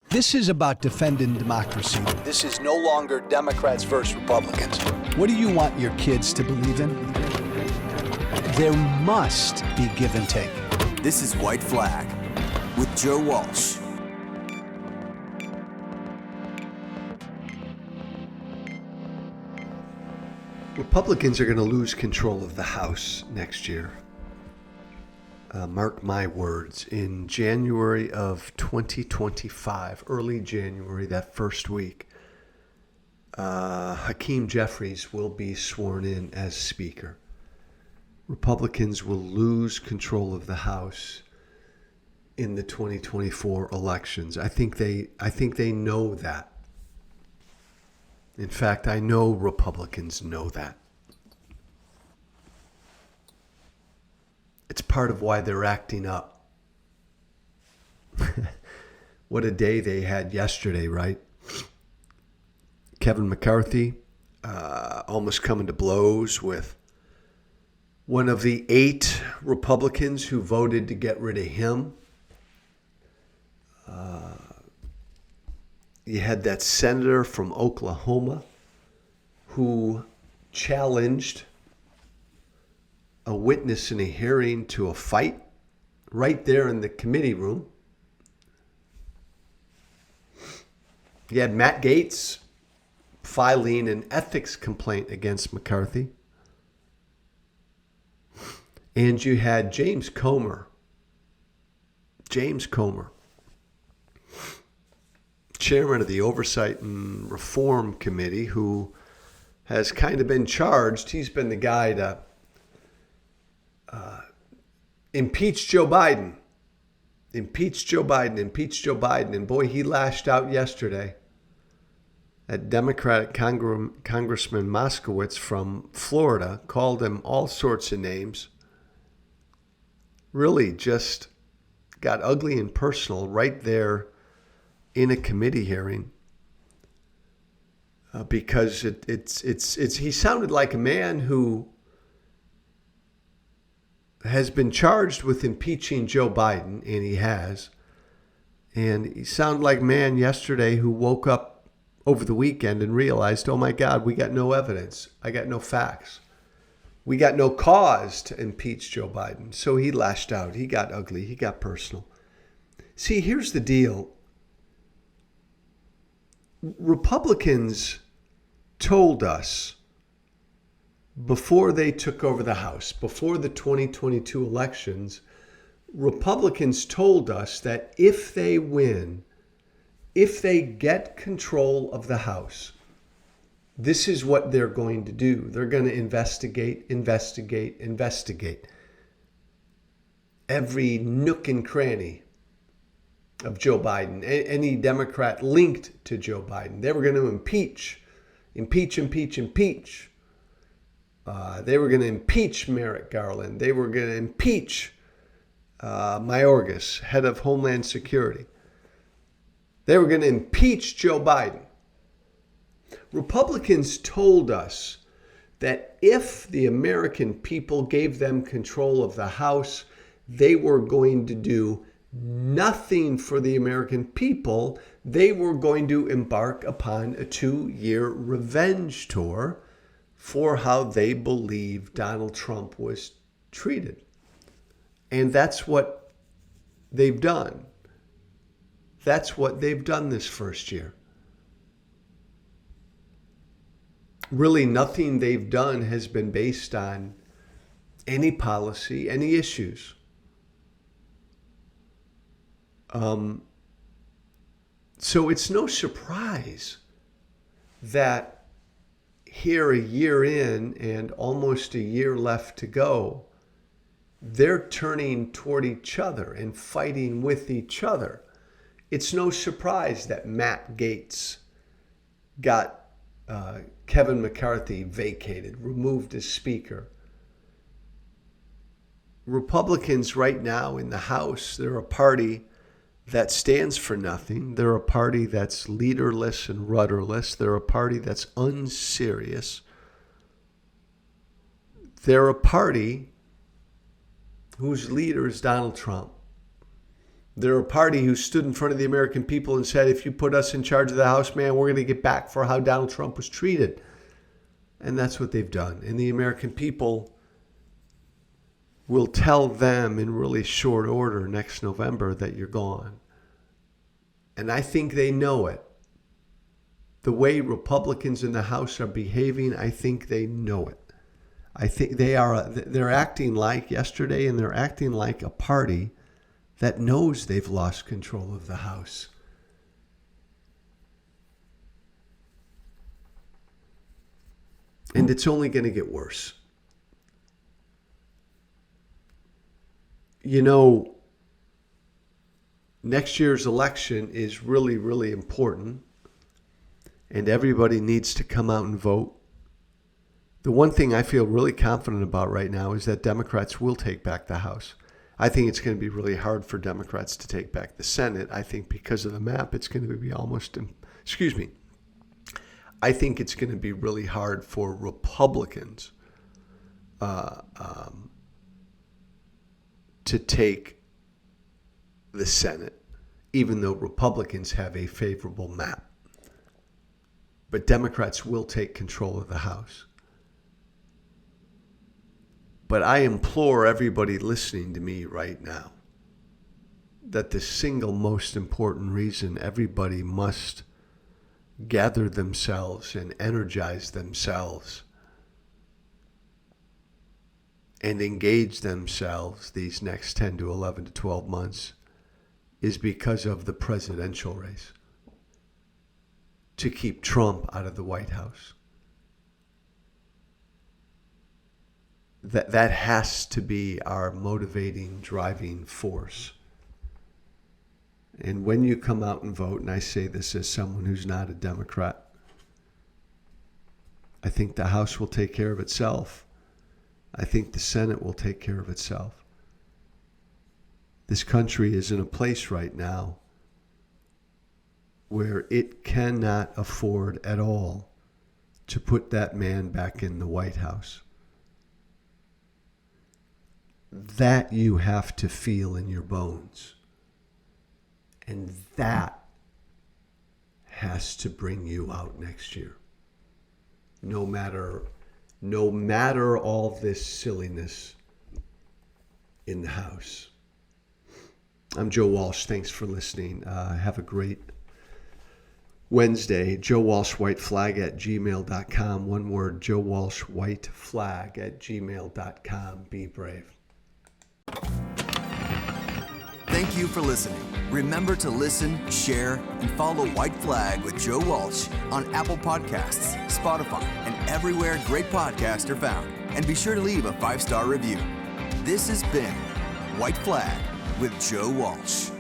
This is about defending democracy. This is no longer Democrats versus Republicans. What do you want your kids to believe in? There must be give and take. This is White Flag with Joe Walsh. Republicans are going to lose control of the House next year. Mark my words, in January of 2025, early January, that first week, Hakeem Jeffries will be sworn in as Speaker. Republicans will lose control of the House in the 2024 elections. I think they know that. In fact, I know Republicans know that. It's part of why they're acting up. What a day they had yesterday, right? Kevin McCarthy almost coming to blows with one of the 8 Republicans who voted to get rid of him. You had that senator from Oklahoma who challenged a witness in a hearing to a fight right there in the committee room. You had Matt Gaetz filing an ethics complaint against McCarthy. And you had James Comer, chairman of the Oversight and Reform Committee, who has kind of been charged. He's been the guy to impeach Joe Biden. And boy, he lashed out yesterday at Democratic Congressman Moskowitz from Florida, called him all sorts of names. Really just got ugly and personal right there in a committee hearing, because he sounded like a man who has been charged with impeaching Joe Biden, and he has. And he sounded like a man yesterday who woke up over the weekend and realized, oh my God, we got no evidence. I got no facts. We got no cause to impeach Joe Biden. So he lashed out. He got ugly. He got personal. See, here's the deal. Republicans told us before they took over the House, before the 2022 elections, Republicans told us that if they win, if they get control of the House, this is what they're going to do. They're going to investigate every nook and cranny of Joe Biden, any Democrat linked to Joe Biden. They were going to impeach. They were going to impeach Merrick Garland. They were going to impeach Mayorkas, head of Homeland Security. They were going to impeach Joe Biden. Republicans told us that if the American people gave them control of the House, they were going to do nothing for the American people. They were going to embark upon a 2-year revenge tour for how they believe Donald Trump was treated. And that's what they've done. That's what they've done this first year. Really, nothing they've done has been based on any policy, any issues. So it's no surprise that here a year in and almost a year left to go, they're turning toward each other and fighting with each other. It's no surprise that Matt Gaetz got Kevin McCarthy vacated, removed as Speaker. Republicans right now in the House, they're a party that stands for nothing. They're a party that's leaderless and rudderless. They're a party that's unserious. They're a party whose leader is Donald Trump. They're a party who stood in front of the American people and said, if you put us in charge of the House, man, we're going to get back for how Donald Trump was treated. And that's what they've done. And the American people will tell them in really short order next November that you're gone. And I think they know it. The way Republicans in the House are behaving, I think they know it. I think they're acting like yesterday, and they're acting like a party that knows they've lost control of the House. And it's only going to get worse. You know, next year's election is really, really important, and everybody needs to come out and vote. The one thing I feel really confident about right now is that Democrats will take back the House. I think it's going to be really hard for Democrats to take back the Senate. I think because of the map, it's going to be I think it's going to be really hard for Republicans to take the Senate, even though Republicans have a favorable map. But Democrats will take control of the House. But I implore everybody listening to me right now that the single most important reason everybody must gather themselves and energize themselves and engage themselves these next 10 to 11 to 12 months is because of the presidential race, to keep Trump out of the White House. That has to be our motivating, driving force. And when you come out and vote, and I say this as someone who's not a Democrat, I think the House will take care of itself. I think the Senate will take care of itself. This country is in a place right now where it cannot afford at all to put that man back in the White House. That you have to feel in your bones. And that has to bring you out next year. No matter all this silliness in the House. I'm Joe Walsh. Thanks for listening. Have a great Wednesday. Joe Walsh White Flag at gmail.com. One word, Joe Walsh White Flag at gmail.com. Be brave. Thank you for listening. Remember to listen, share, and follow White Flag with Joe Walsh on Apple Podcasts, Spotify, and everywhere great podcasts are found. And be sure to leave a 5-star review. This has been White Flag with Joe Walsh.